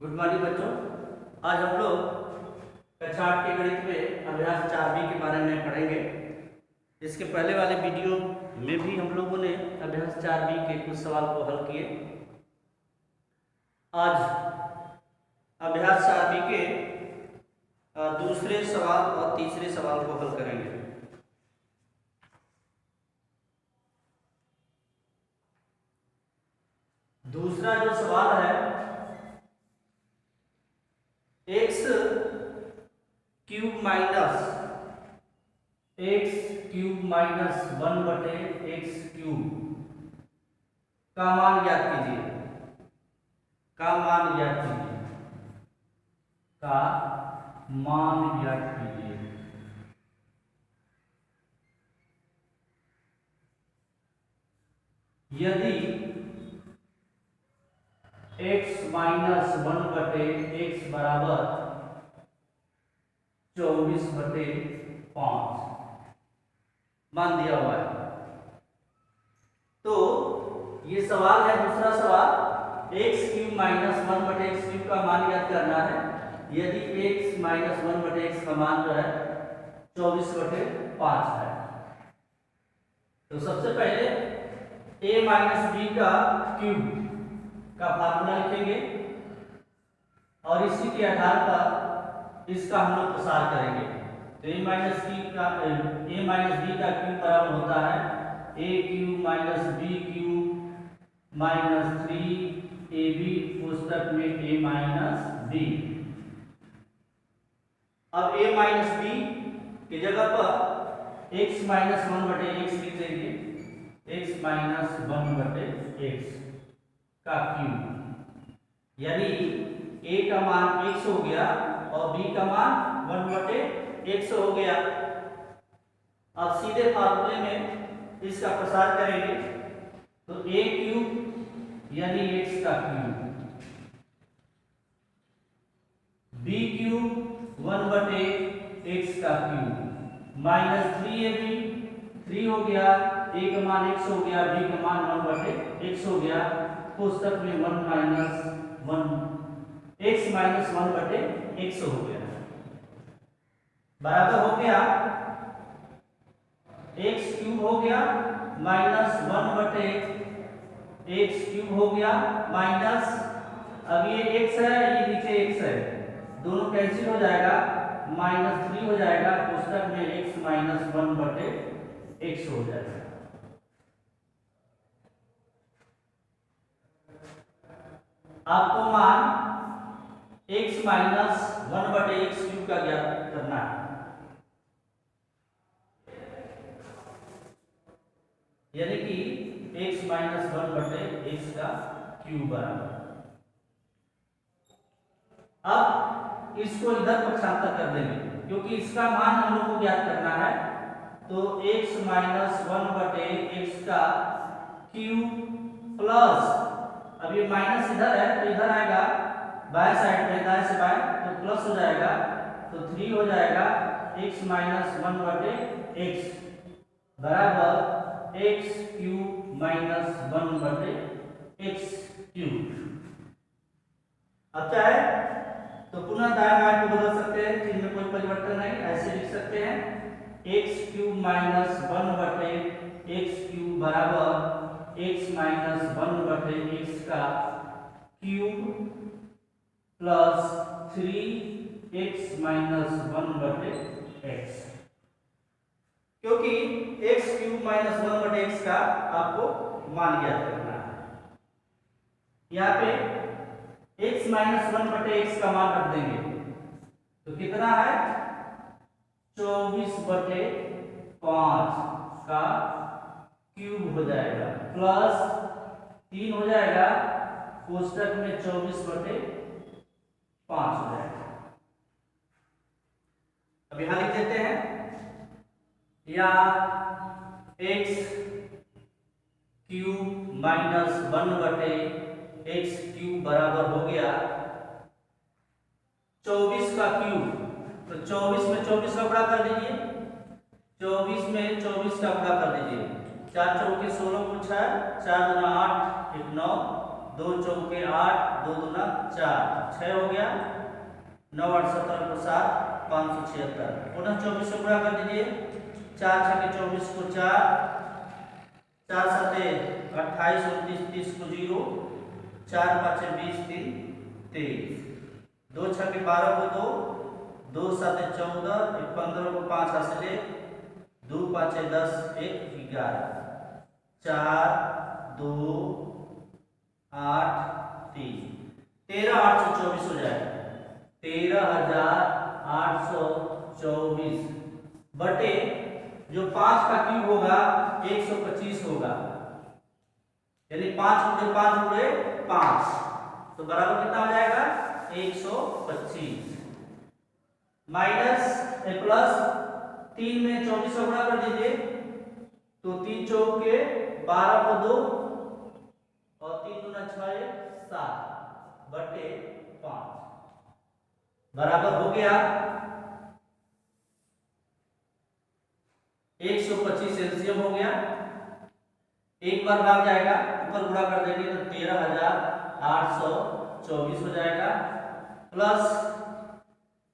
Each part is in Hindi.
गुड मॉर्निंग बच्चों। आज हम लोग कक्षा 8 के गणित में अभ्यास 4B के बारे में पढ़ेंगे। इसके पहले वाले वीडियो में भी हम लोगों ने अभ्यास 4B के कुछ सवाल को हल किए। आज अभ्यास 4B के दूसरे सवाल और तीसरे सवाल को हल करेंगे। दूसरा जो सवाल है, x cube minus 1/x cube का मान ज्ञात कीजिए। यदि x माइनस 1/x बराबर 24/5 मान दिया हुआ है, तो ये सवाल है दूसरा सवाल, x cube minus 1/x cube का मान ज्ञात करना है। यदि x माइनस 1/x का मान जो है 24/5 है, तो सबसे पहले a माइनस b का क्यूब का फार्मूला लिखेंगे और इसी के आधार पर इसका हम लोग प्रसार करेंगे। तो a माइनस b का क्यूब बराबर होता है a cube minus b cube minus 3ab पुस्तक में a माइनस b। अब a माइनस b की जगह पर x माइनस 1/x लिख देंगे। x माइनस 1/x का क्यूब, यानी a का मान x हो गया और b का मान 1/x हो गया। अब सीधे फार्मूले में इसका प्रसार करेंगे, तो a क्यूब यानी x का क्यूब, b क्यूब 1/x का क्यूब माइनस 3ab, 3 हो गया, a का मान x हो गया, b का मान 1/x हो गया, पुस्तक में 1 माइनस 1/x हो गया, बराबर हो गया x क्यूब हो गया माइनस 1/x क्यूब हो गया माइनस, अब ये x है, ये नीचे x है, दोनों कैंसिल हो जाएगा, माइनस 3 हो जाएगा, पुस्तक में x माइनस 1/x हो जाएगा। आपको मान x माइनस 1/x क्यूब का ज्ञात करना है, यानी कि x माइनस 1/x का क्यूब बराबर। अब इसको इधर पक्षांतर कर देंगे, क्योंकि इसका मान हम लोग को ज्ञात करना है। तो x माइनस 1/x का क्यूब प्लस, अब ये माइनस इधर है तो इधर आएगा, बाएं साइड में दाएं से बाएं, तो प्लस हो जाएगा, तो 3 हो जाएगा, x माइनस 1/x बराबर x cube minus 1/x cube. अब चाहे तो पुनः दाएं बाएं को बदल सकते हैं, चिन्ह में कोई परिवर्तन नहीं, ऐसे लिख सकते हैं x cube minus 1/x cube बराबर x माइनस 1/x का cube plus 3x minus 1/x, क्योंकि x क्यूब माइनस 1/x का आपको मान ज्ञात करना है। यहाँ पे x माइनस 1/x का मान रख देंगे, तो कितना है 24/5 का क्यूब हो जाएगा, प्लस 3 हो जाएगा, कोष्टक में 24/5 हो जाएगा। अब यहां लिख देते हैं, या x cube minus 1/x cube बराबर हो गया 24 का क्यूब, तो 24 में 24 का गुणा कर दीजिए, 24 में 24 का गुणा कर दीजिए, 4 चौके 16 पूछा है, 4 गुना 8 9 2 चौके 8, 2 दूना 4, 6 हो गया, 9 8 17 को 7, 576। पुनः 24 से गुणा कर दीजिए, 4 छके 24 को 4, 4 सते 28, 29 30 को 0, 4 पाँचे 20 3 23, 2 छके 12 को 2, 2 साते 14, 15 को 5 हासिले, 2 पाँचे 10 1 11, 4 2 8 3, 13,824 हो जाएगा। 13,824 बटे जो 5 का क्यूब होगा 125 होगा, यानी 5 गुणे 5 गुणे 5, तो बराबर कितना हो जाएगा 125। माइनस प्लस 3 में 24 से गुणा कर दीजिए, तो 3 चौके 12 को 2 और 3 दूना 6 7 बटे 5 बराबर हो गया 125। एलसीएम हो गया, एक बार भाग जाएगा, ऊपर गुणा कर देंगे तो 13,824 हो जाएगा, प्लस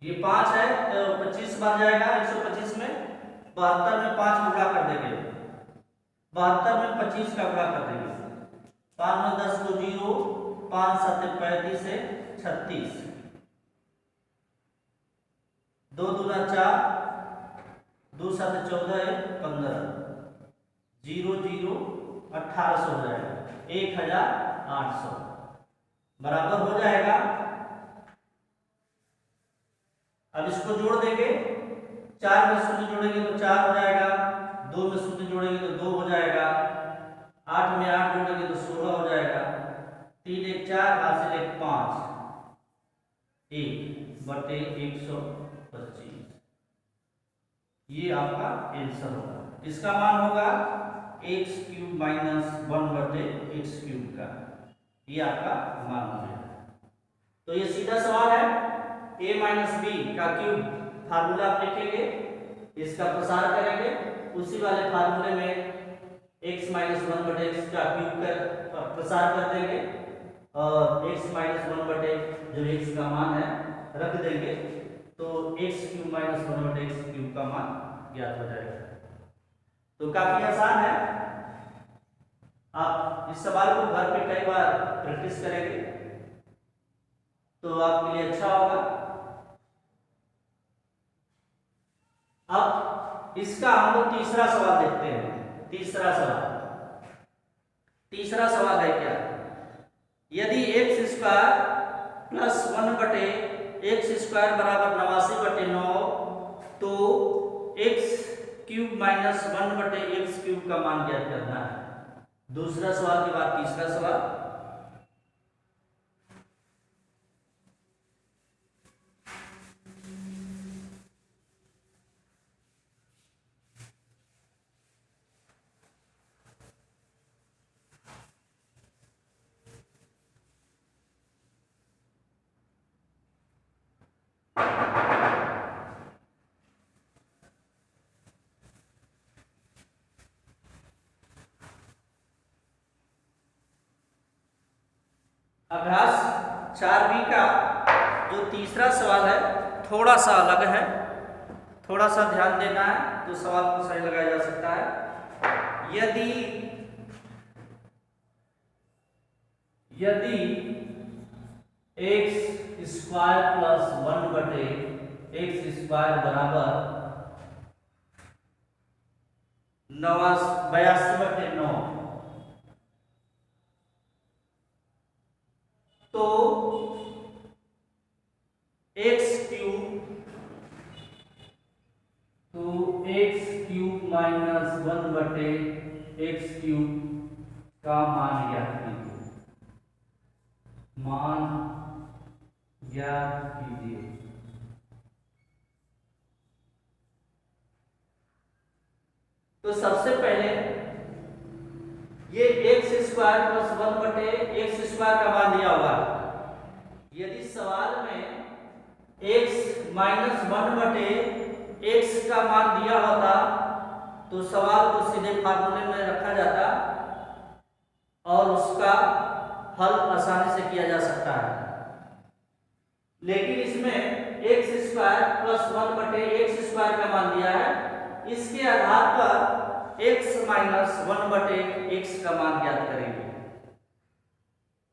ये 5 है तो 25 बार जाएगा 125 में, 72 में 5 गुणा कर देंगे, 72 में 25 का गुणा कर देंगे, 5 में 10 को 0, 5 7 35 है 36, 2 दूना 4, 2 7 14 है 15, 0 0 1800 हो जाएगा, 1800 बराबर हो जाएगा। अब इसको जोड़ देंगे, 4 में शून्य जोड़ेंगे तो 4 हो जाएगा, 2 में शून्य जोड़ेंगे तो 2 हो जाएगा, 8 में 8 जोड़ेंगे तो 16 हो जाएगा, 3 1 4 हासिल 1 5 1 बटे 125। ये आपका आंसर होगा। इसका मान होगा x क्यूब माइनस 1 बटे x क्यूब का, ये आपका मान हो जाएगा। तो ये सीधा सवाल है, a माइनस बी का क्यूब फार्मूला आप लिखेंगे, इसका प्रसार करेंगे, उसी वाले फार्मूले में x माइनस 1 बटे x का क्यूब कर प्रसार कर देंगे और x माइनस 1 बटे जो x का मान है रख देंगे, तो x क्यूब माइनस 1 बटे x क्यूब का मान ज्ञात हो जाएगा। तो काफी आसान है, आप इस सवाल को घर पे कई बार प्रैक्टिस करेंगे तो आपके लिए अच्छा होगा। अब इसका हम लोग तीसरा सवाल देखते हैं। तीसरा सवाल है क्या, यदि x स्क्वायर प्लस 1 बटे x स्क्वायर बराबर 89/9, तो x क्यूब माइनस 1 बटे x क्यूब का मान ज्ञात करना है। दूसरा सवाल के बाद तीसरा सवाल। अभ्यास 4B का जो तीसरा सवाल है थोड़ा सा अलग है, थोड़ा सा ध्यान देना है तो सवाल को सही लगाया जा सकता है। यदि x स्क्वायर प्लस 1 बटे x स्क्वायर बराबर 82/9, तो x क्यूब माइनस 1 बटे x क्यूब का मान ज्ञात कीजिए। तो सबसे पहले ये x स्क्वायर प्लस 1 बटे x स्क्वायर का मान दिया हुआ। यदि सवाल में x माइनस 1 बटे x का मान दिया होता तो सवाल को सीधे फार्मूले में रखा जाता और उसका हल आसानी से किया जा सकता है। लेकिन इसमें एक्स स्क्वायर प्लस 1/x² का मान दिया है, इसके आधार पर x माइनस 1/x का मान ज्ञात करेंगे।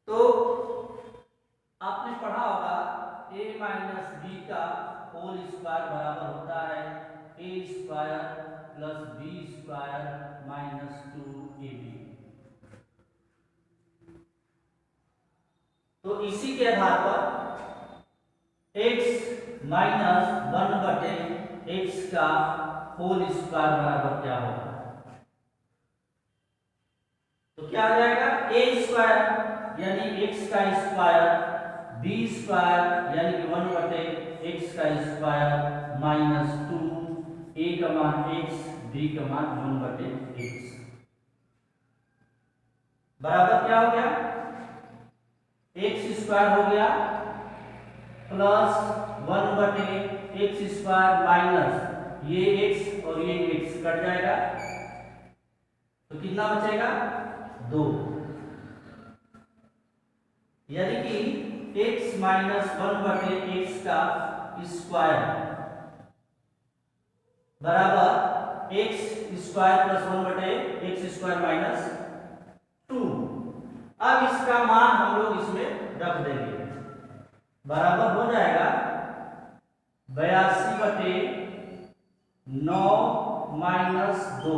तो आपने पढ़ा होगा a माइनस बी का होल स्क्वायर बराबर होता है a² plus b² minus 2ab। तो इसी के आधार पर x माइनस 1/x का होल स्क्वायर बराबर क्या होगा? तो क्या आ जाएगा? a² यानी x का स्क्वायर, b² यानी कि 1/x का स्क्वायर माइनस 2, a का मान x, b का मान 1/x बराबर क्या हो गया? x² हो गया प्लस 1/x² माइनस ये x और ये x कट जाएगा, तो कितना बचेगा? 2। यानी कि x माइनस 1/x का स्क्वायर बराबर x² प्लस 1/x² माइनस 2। अब इसका मान हम लोग इसमें रख देंगे, बराबर हो जाएगा 82/9 माइनस 2।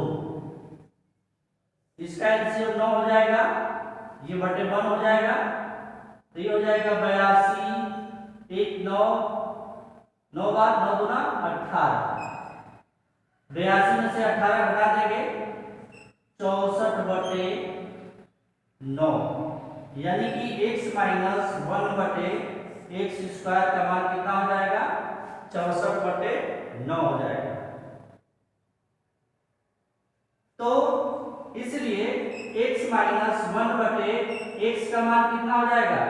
इसका एलसीएम 9 हो जाएगा, ये बटे 1 हो जाएगा, तो ये हो जाएगा 82, 1 9, 9 बार 9 दूना 18। 82 में से 18 घटा देंगे 64/9, यानी कि x माइनस 1/x² का मान कितना हो जाएगा? 64/9 हो जाएगा। तो इसलिए x माइनस 1/x का मान कितना हो जाएगा?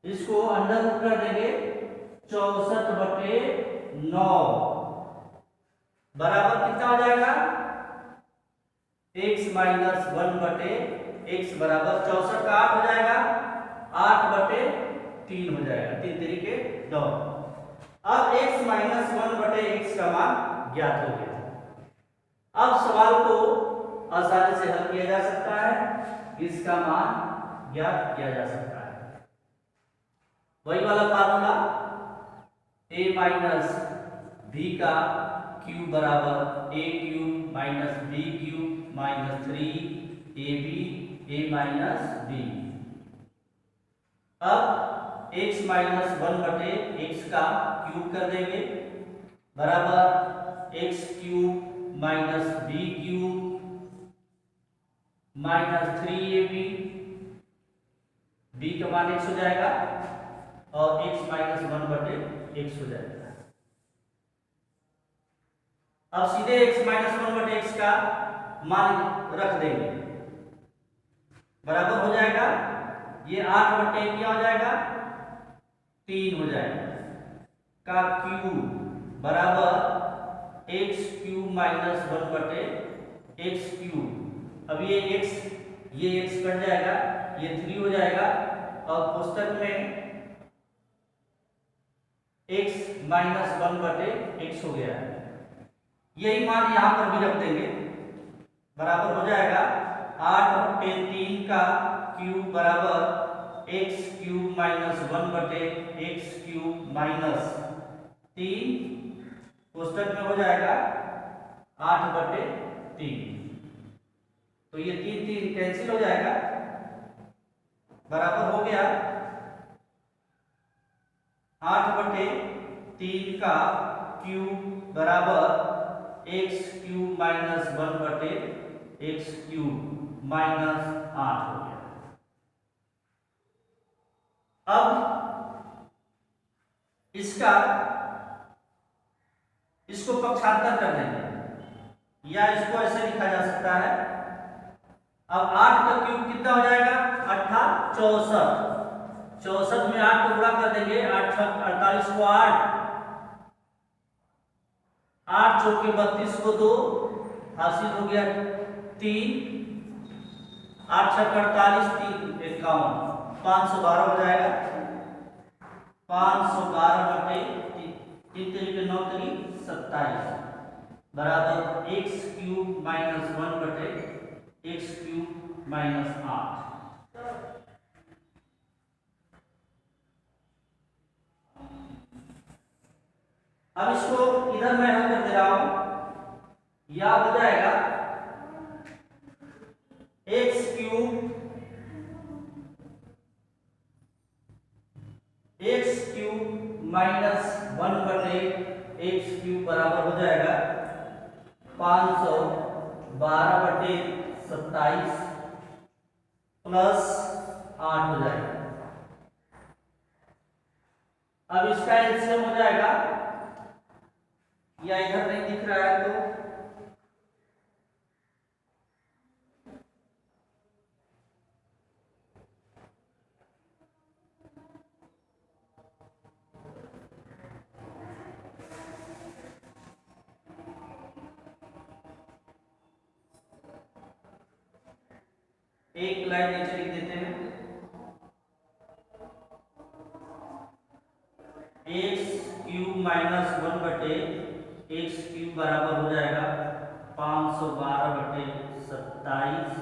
इसको अंडर रूट कर देंगे 64/9 बराबर कितना हो जाएगा? x माइनस 1/x बराबर 64 का 8 हो जाएगा, 8/3 हो जाएगा, 3 तरीके 9। अब x माइनस 1/x का मान ज्ञात हो गया। अब सवाल को आसानी से हल किया जा सकता है, इसका मान ज्ञात किया जा सकता है। वही वाला फार्मूला a माइनस b का क्यूब बराबर a cube minus b cube minus 3ab a minus b। अब x माइनस 1/x का क्यूब कर देंगे बराबर x cube minus b cube minus 3ab, b का मान x हो जाएगा और x माइनस 1/x हो जाएगा। अब सीधे x माइनस 1/x का मान रख देंगे, बराबर हो जाएगा ये 8/3 क्या हो जाएगा? 3 हो जाएगा का क्यूब बराबर x cube minus 1/x cube. अब ये x कट जाएगा, ये 3 हो जाएगा और पुस्तक में x माइनस 1/x हो गया है। यही मान यहां पर भी रख देंगे, बराबर हो जाएगा 8/3 का क्यूब बराबर x cube minus 1/x cube minus 3, पुस्तक में हो जाएगा 8/3। तो ये 3 कैंसिल हो जाएगा, बराबर हो गया 8/3 का क्यूब बराबर x cube minus 1/x cube minus 8 हो गया। अब इसको पक्षांतर कर देंगे या इसको ऐसे लिखा जा सकता है। अब 8 का क्यूब कितना हो जाएगा? 8 64, 64 में 8 को गुणा कर देंगे, 8 48 को 8, 8 चौके 32 को 2, हासिल हो गया 3 8 छक 48, 3 51, 512 हो जाएगा। 512 बटे 3 तरीके 9 तरी 27 बराबर एक्स क्यूब माइनस 1 बटे एक्स क्यूब माइनस 8। अब इसको इधर मैं हल कर दे रहा हूं, या हो जाएगा एक्स क्यूब माइनस 1 बटे एक्स क्यूब बराबर हो जाएगा 512 बटे 27 प्लस 8 हो जाएगा। अब इसका एलसीएम हो जाएगा, या इधर नहीं दिख रहा है तो एक लाइन नीचे लिख देते हैं, एक्स क्यूब माइनस 1 बटे एक्स क्यूब बराबर हो जाएगा 512 बटे 27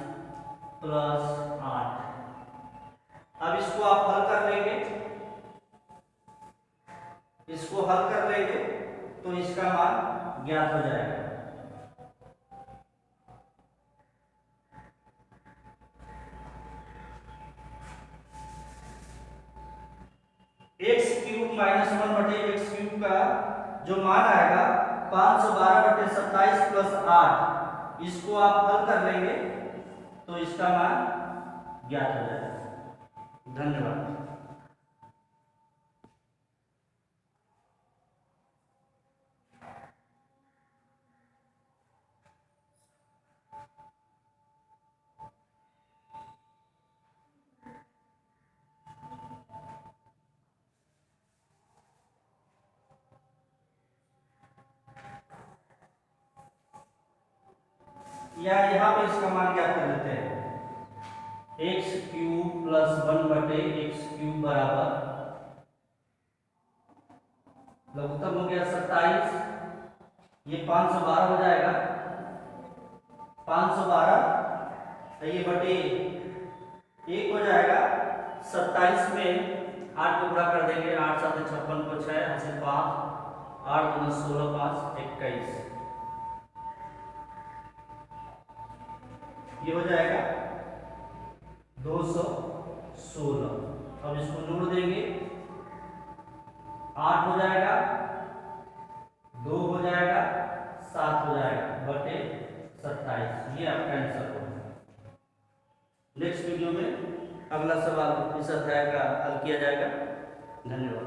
प्लस 8। अब इसको आप हल कर लेंगे, इसको हल कर लेंगे तो इसका मान ज्ञात हो जाएगा। एक्स क्यूब माइनस 1 बटे एक्स क्यूब का जो मान आएगा 512 बटे 27 प्लस 8, इसको आप हल कर लेंगे तो इसका मान ज्ञात हो जाएगा। धन्यवाद। या यहाँ पे इसका मान क्या कर लेते हैं, एक्स क्यूब प्लस 1 बटे एक्स क्यूब बराबर लघुत्तम हो गया 27, ये 512 हो जाएगा, 512 ये बटे 1 हो जाएगा। 27 में 8 को गुणा कर देंगे, 8 7 56 को 6 ऐसे 5, 8 दूना 16 5 21, ये हो जाएगा 216। अब इसको जोड़ देंगे, 8 हो जाएगा, 2 हो जाएगा, 7 हो जाएगा बटे 27, ये आपका आंसर होगा। नेक्स्ट वीडियो में अगला सवाल इस अध्याय का हल किया जाएगा। धन्यवाद।